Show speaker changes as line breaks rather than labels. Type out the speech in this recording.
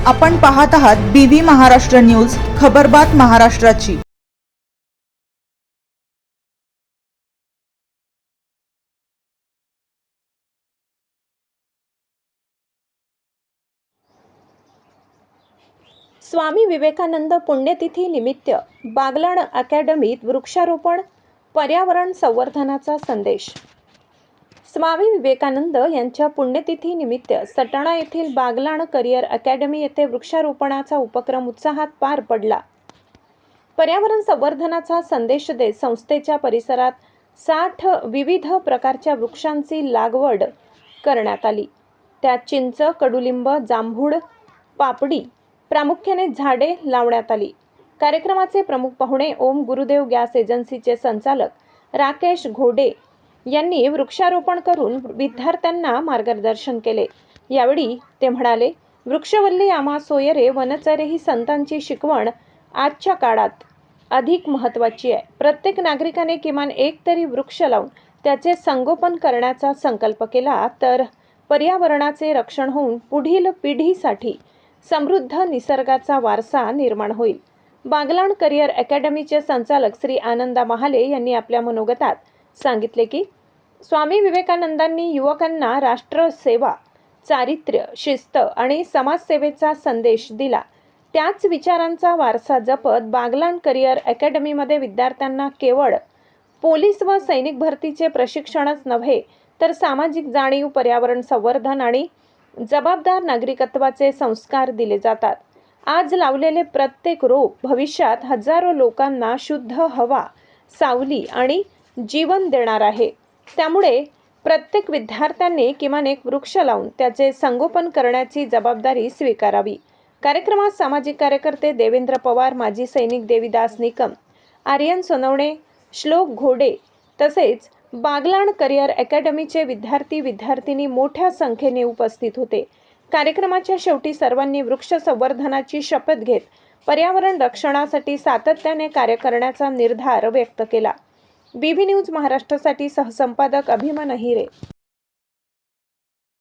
आपण पाहत आहात BV महाराष्ट्र न्यूज, खबरबात महाराष्ट्राची।
स्वामी विवेकानंद पुण्यतिथी निमित्त बागलाण अकॅडमीत वृक्षारोपण, पर्यावरण संवर्धनाचा संदेश। स्वामी विवेकानंद यांच्या पुण्यतिथी निमित्त सटाणा येथील बागलाण करिअर अकॅडमी येथे वृक्षारोपणाचा उपक्रम उत्साहात पार पडला। पर्यावरण संवर्धनाचा संदेश देत संस्थेच्या परिसरात 60 विविध प्रकारच्या वृक्षांची लागवड करण्यात आली। त्यात चिंच, कडुलिंब, जांभूळ, पापडी प्रामुख्याने झाडे लावण्यात आली। कार्यक्रमाचे प्रमुख पाहुणे ओम गुरुदेव गॅस एजन्सीचे संचालक राकेश घोडे यांनी वृक्षारोपण करून विद्यार्थ्यांना मार्गदर्शन केले। यावेळी ते म्हणाले, वृक्षवल्ली आम्हा सोयरे वनचरे ही संतांची शिकवण आजच्या काळात अधिक महत्त्वाची आहे। प्रत्येक नागरिकाने किमान एक तरी वृक्ष लावून त्याचे संगोपन करण्याचा संकल्प केला तर पर्यावरणाचे रक्षण होऊन पुढील पिढीसाठी समृद्ध निसर्गाचा वारसा निर्माण होईल। बागलाण करिअर अकॅडमीचे संचालक श्री आनंदा महाले यांनी आपल्या मनोगतात सांगितले की स्वामी विवेकानंदांनी युवकांना राष्ट्रसेवा, चारित्र्य, शिस्त आणि समाजसेवेचा संदेश दिला। त्याच विचारांचा वारसा जपत बागलाण करिअर अकॅडमीमध्ये विद्यार्थ्यांना केवळ पोलीस व सैनिक भरतीचे प्रशिक्षणच नव्हे तर सामाजिक जाणीव, पर्यावरण संवर्धन आणि जबाबदार नागरिकत्वाचे संस्कार दिले जातात। आज लावलेले प्रत्येक रोप भविष्यात हजारो लोकांना शुद्ध हवा, सावली आणि जीवन देणार आहे। त्यामुळे प्रत्येक विद्यार्थ्यांनी किमान एक वृक्ष लावून त्याचे संगोपन करण्याची जबाबदारी स्वीकारावी। कार्यक्रमात सामाजिक कार्यकर्ते देवेंद्र पवार, माजी सैनिक देवीदास निकम, आर्यन सोनवणे, श्लोक घोडे तसेच बागलाण करिअर अकॅडमीचे विद्यार्थी-विद्यार्थिनी मोठ्या संख्येने उपस्थित होते। कार्यक्रमाच्या शेवटी सर्वांनी वृक्ष संवर्धनाची शपथ घेत पर्यावरण रक्षणासाठी सातत्याने कार्य करण्याचा निर्धार व्यक्त केला। BV न्यूज महाराष्ट्रासाठी सहसंपादक अभिमन हिरे।